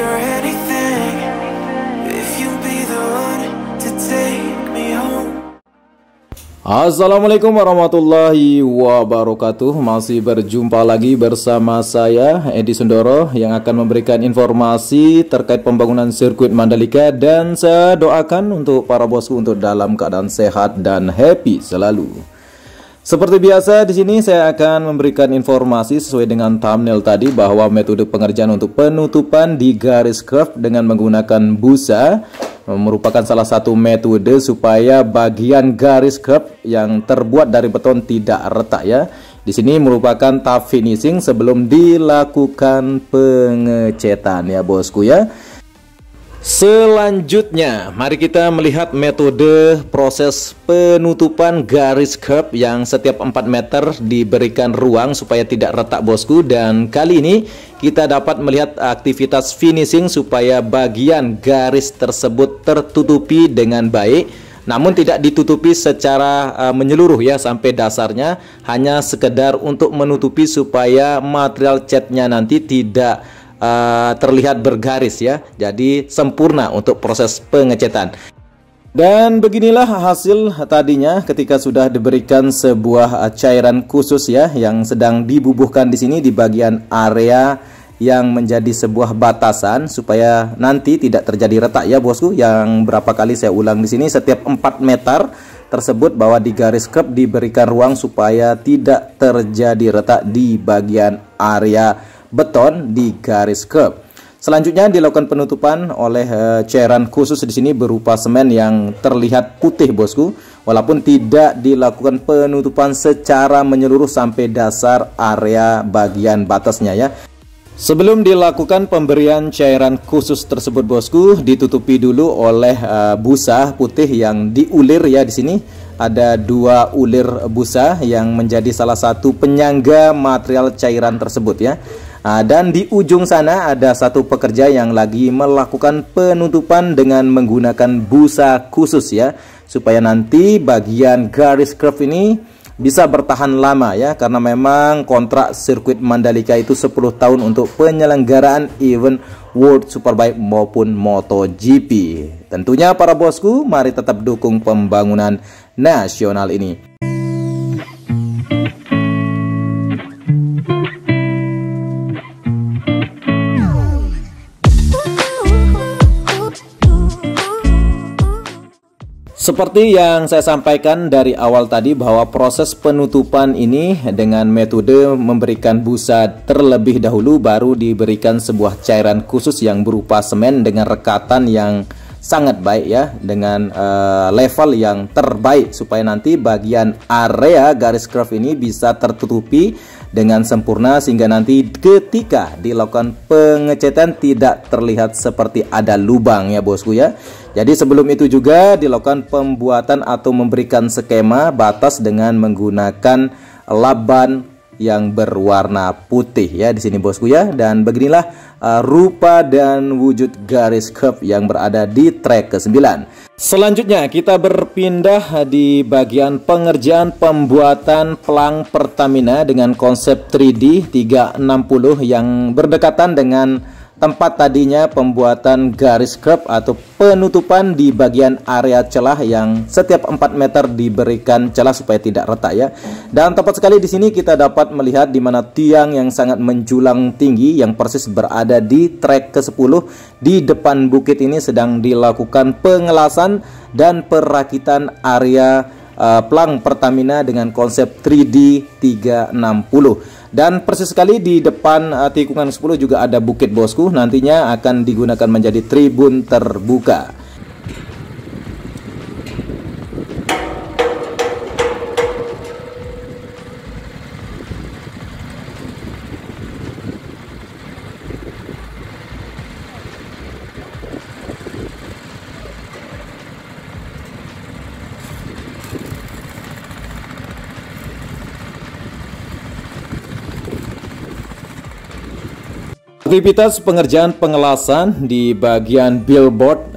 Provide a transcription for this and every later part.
or anything, if you be the one to take me home. Assalamualaikum warahmatullahi wabarakatuh. Masih berjumpa lagi bersama saya Edi Sundoro yang akan memberikan informasi terkait pembangunan sirkuit Mandalika, dan saya doakan untuk para bosku untuk dalam keadaan sehat dan happy selalu. Seperti biasa di sini saya akan memberikan informasi sesuai dengan thumbnail tadi bahwa metode pengerjaan untuk penutupan di garis curve dengan menggunakan busa merupakan salah satu metode supaya bagian garis curve yang terbuat dari beton tidak retak ya. Di sini merupakan tahap finishing sebelum dilakukan pengecetan ya bosku ya. Selanjutnya, mari kita melihat metode proses penutupan garis curve yang setiap 4 meter diberikan ruang supaya tidak retak bosku. Dan kali ini kita dapat melihat aktivitas finishing supaya bagian garis tersebut tertutupi dengan baik, namun tidak ditutupi secara menyeluruh ya sampai dasarnya, hanya sekedar untuk menutupi supaya material catnya nanti tidak terlihat bergaris ya, jadi sempurna untuk proses pengecetan. Dan beginilah hasil tadinya ketika sudah diberikan sebuah cairan khusus ya yang sedang dibubuhkan di sini di bagian area yang menjadi sebuah batasan supaya nanti tidak terjadi retak ya bosku. Yang berapa kali saya ulang di sini, setiap 4 meter tersebut bahwa di garis curve diberikan ruang supaya tidak terjadi retak di bagian area beton di garis curve. Selanjutnya dilakukan penutupan oleh cairan khusus di sini berupa semen yang terlihat putih bosku, walaupun tidak dilakukan penutupan secara menyeluruh sampai dasar area bagian batasnya ya. Sebelum dilakukan pemberian cairan khusus tersebut bosku, ditutupi dulu oleh busa putih yang diulir ya. Di sini ada 2 ulir busa yang menjadi salah satu penyangga material cairan tersebut ya. Dan di ujung sana ada satu pekerja yang lagi melakukan penutupan dengan menggunakan busa khusus ya, supaya nanti bagian garis curve ini bisa bertahan lama ya, karena memang kontrak sirkuit Mandalika itu 10 tahun untuk penyelenggaraan event World Superbike maupun MotoGP. Tentunya para bosku, mari tetap dukung pembangunan nasional ini. Seperti yang saya sampaikan dari awal tadi bahwa proses penutupan ini dengan metode memberikan busa terlebih dahulu, baru diberikan sebuah cairan khusus yang berupa semen dengan rekatan yang sangat baik ya, dengan level yang terbaik supaya nanti bagian area garis curve ini bisa tertutupi dengan sempurna, sehingga nanti ketika dilakukan pengecetan tidak terlihat seperti ada lubang ya bosku ya. Jadi sebelum itu juga dilakukan pembuatan atau memberikan skema batas dengan menggunakan laban yang berwarna putih ya di sini bosku ya. Dan beginilah rupa dan wujud garis curve yang berada di trek ke-9. Selanjutnya kita berpindah di bagian pengerjaan pembuatan pelang Pertamina dengan konsep 3D 360 yang berdekatan dengan tempat tadinya pembuatan garis curve atau penutupan di bagian area celah yang setiap 4 meter diberikan celah supaya tidak retak ya. Dan tepat sekali di sini kita dapat melihat di mana tiang yang sangat menjulang tinggi yang persis berada di trek ke-10 di depan bukit ini sedang dilakukan pengelasan dan perakitan area pelang Pertamina dengan konsep 3D 360. Dan persis sekali di depan tikungan 10 juga ada bukit bosku, nantinya akan digunakan menjadi tribun terbuka. Aktivitas pengerjaan pengelasan di bagian billboard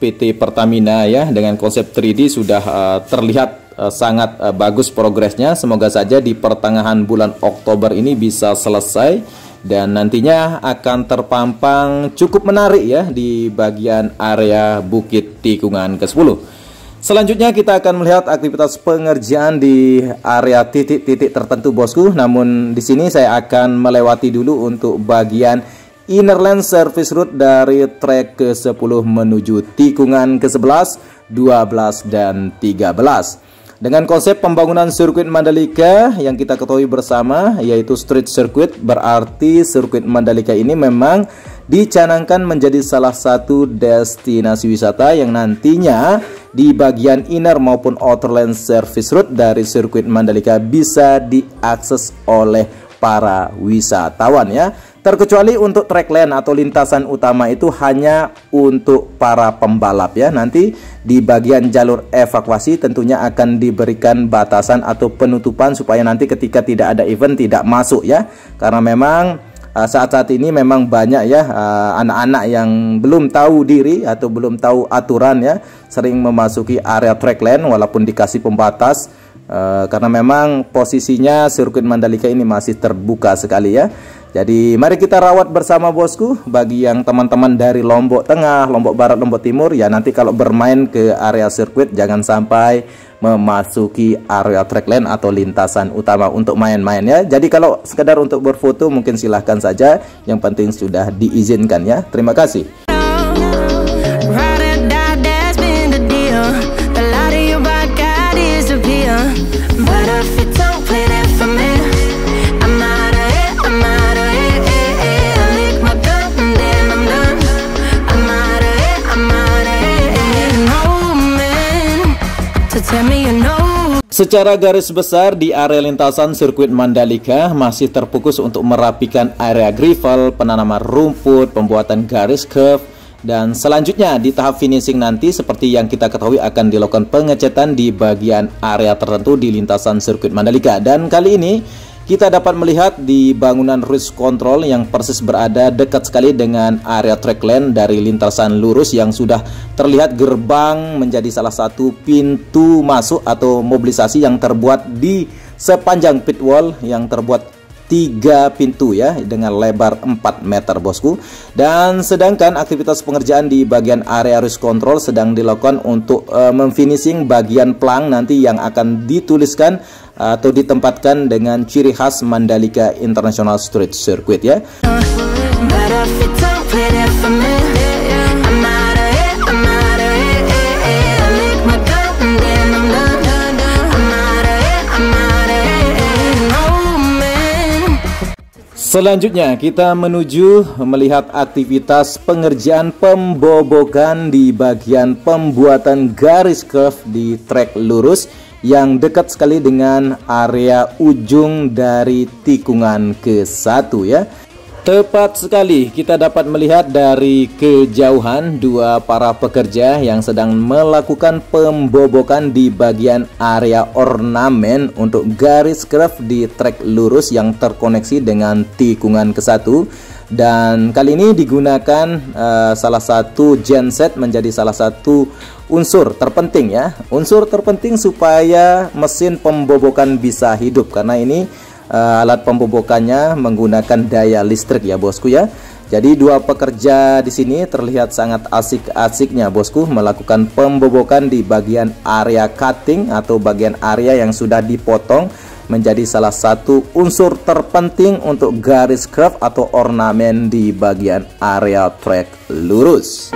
PT Pertamina ya dengan konsep 3D sudah terlihat sangat bagus progresnya. Semoga saja di pertengahan bulan Oktober ini bisa selesai dan nantinya akan terpampang cukup menarik ya di bagian area Bukit Tikungan ke-10. Selanjutnya kita akan melihat aktivitas pengerjaan di area titik-titik tertentu bosku. Namun di sini saya akan melewati dulu untuk bagian inner lane service route dari trek ke-10 menuju tikungan ke-11, 12 dan 13. Dengan konsep pembangunan sirkuit Mandalika yang kita ketahui bersama yaitu street circuit, berarti sirkuit Mandalika ini memang dicanangkan menjadi salah satu destinasi wisata yang nantinya di bagian inner maupun outer lane service route dari sirkuit Mandalika bisa diakses oleh para wisatawan ya. Terkecuali untuk track lane atau lintasan utama itu hanya untuk para pembalap ya. Nanti di bagian jalur evakuasi tentunya akan diberikan batasan atau penutupan supaya nanti ketika tidak ada event tidak masuk ya. Karena memang saat-saat ini memang banyak ya anak-anak yang belum tahu diri atau belum tahu aturan ya, sering memasuki area track lane walaupun dikasih pembatas. Karena memang posisinya sirkuit Mandalika ini masih terbuka sekali ya. Jadi mari kita rawat bersama bosku. Bagi yang teman-teman dari Lombok Tengah, Lombok Barat, Lombok Timur ya, nanti kalau bermain ke area sirkuit jangan sampai memasuki area track lane atau lintasan utama untuk main-main ya. Jadi kalau sekedar untuk berfoto mungkin silahkan saja, yang penting sudah diizinkan ya. Terima kasih. Secara garis besar di area lintasan sirkuit Mandalika masih terfokus untuk merapikan area gravel, penanaman rumput, pembuatan garis curve, dan selanjutnya di tahap finishing nanti seperti yang kita ketahui akan dilakukan pengecatan di bagian area tertentu di lintasan sirkuit Mandalika. Dan kali ini kita dapat melihat di bangunan race control yang persis berada dekat sekali dengan area track lane dari lintasan lurus yang sudah terlihat gerbang menjadi salah satu pintu masuk atau mobilisasi yang terbuat di sepanjang pit wall yang terbuat 3 pintu ya dengan lebar 4 meter bosku. Dan sedangkan aktivitas pengerjaan di bagian area race control sedang dilakukan untuk memfinishing bagian plang nanti yang akan dituliskan atau ditempatkan dengan ciri khas Mandalika International Street Circuit ya. Selanjutnya kita menuju melihat aktivitas pengerjaan pembobokan di bagian pembuatan garis curve di trek lurus yang dekat sekali dengan area ujung dari tikungan ke-1 ya. Tepat sekali kita dapat melihat dari kejauhan dua para pekerja yang sedang melakukan pembobokan di bagian area ornamen untuk garis curve di trek lurus yang terkoneksi dengan tikungan ke-1. Dan kali ini digunakan salah satu genset menjadi salah satu unsur terpenting ya. Unsur terpenting supaya mesin pembobokan bisa hidup, karena ini alat pembobokannya menggunakan daya listrik ya bosku ya. Jadi dua pekerja di sini terlihat sangat asik-asiknya bosku melakukan pembobokan di bagian area cutting atau bagian area yang sudah dipotong menjadi salah satu unsur terpenting untuk garis curve atau ornamen di bagian area trek lurus.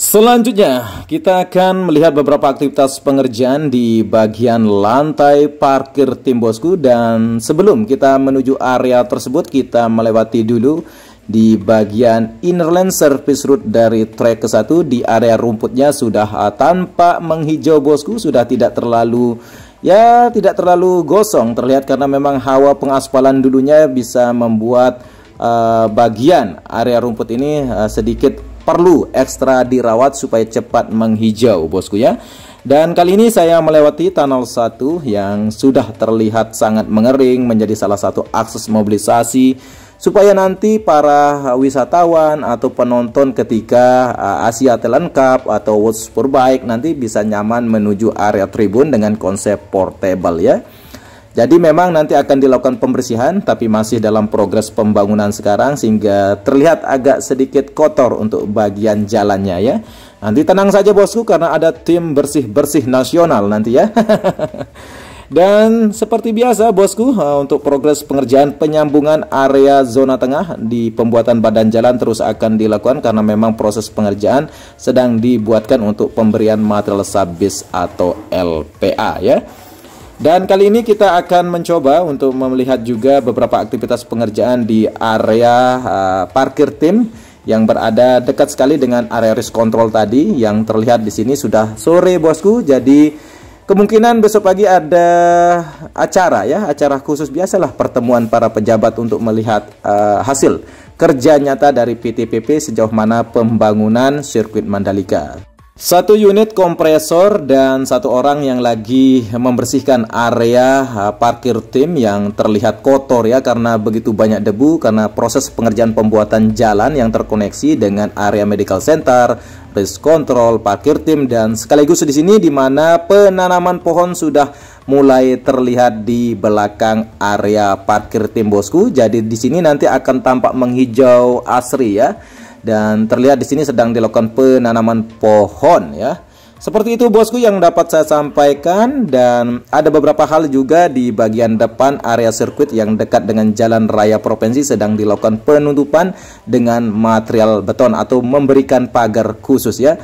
Selanjutnya, kita akan melihat beberapa aktivitas pengerjaan di bagian lantai parkir tim bosku. Dan sebelum kita menuju area tersebut, kita melewati dulu di bagian inner lane service route dari trek ke-1. Di area rumputnya sudah tampak menghijau bosku, sudah tidak terlalu gosong terlihat, karena memang hawa pengaspalan dulunya bisa membuat bagian area rumput ini sedikit perlu ekstra dirawat supaya cepat menghijau bosku ya. Dan kali ini saya melewati tunnel 1 yang sudah terlihat sangat mengering, menjadi salah satu akses mobilisasi supaya nanti para wisatawan atau penonton ketika Asia Talent Cup atau World Superbike nanti bisa nyaman menuju area tribun dengan konsep portable ya. Jadi memang nanti akan dilakukan pembersihan, tapi masih dalam progres pembangunan sekarang, sehingga terlihat agak sedikit kotor untuk bagian jalannya ya. Nanti tenang saja bosku, karena ada tim bersih-bersih nasional nanti ya. Dan seperti biasa bosku, untuk progres pengerjaan penyambungan area zona tengah di pembuatan badan jalan terus akan dilakukan, karena memang proses pengerjaan sedang dibuatkan untuk pemberian material subis atau LPA ya. Dan kali ini kita akan mencoba untuk melihat juga beberapa aktivitas pengerjaan di area parkir tim yang berada dekat sekali dengan area risk control tadi, yang terlihat di sini sudah sore bosku. Jadi kemungkinan besok pagi ada acara ya, acara khusus, biasalah pertemuan para pejabat untuk melihat hasil kerja nyata dari PT-PP sejauh mana pembangunan sirkuit Mandalika. 1 unit kompresor dan 1 orang yang lagi membersihkan area parkir tim yang terlihat kotor ya, karena begitu banyak debu, karena proses pengerjaan pembuatan jalan yang terkoneksi dengan area medical center, risk control, parkir tim, dan sekaligus di sini di mana penanaman pohon sudah mulai terlihat di belakang area parkir tim bosku. Jadi di sini nanti akan tampak menghijau asri ya. Dan terlihat di sini sedang dilakukan penanaman pohon ya. Seperti itu bosku yang dapat saya sampaikan. Dan ada beberapa hal juga di bagian depan area sirkuit yang dekat dengan jalan raya provinsi sedang dilakukan penutupan dengan material beton atau memberikan pagar khusus ya.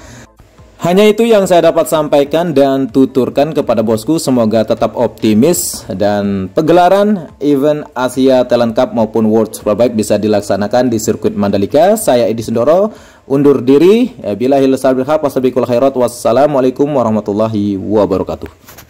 Hanya itu yang saya dapat sampaikan dan tuturkan kepada bosku. Semoga tetap optimis dan pegelaran event Asia Talent Cup maupun World Superbike bisa dilaksanakan di sirkuit Mandalika. Saya Edi Sundoro undur diri. Wassalamualaikum warahmatullahi wabarakatuh.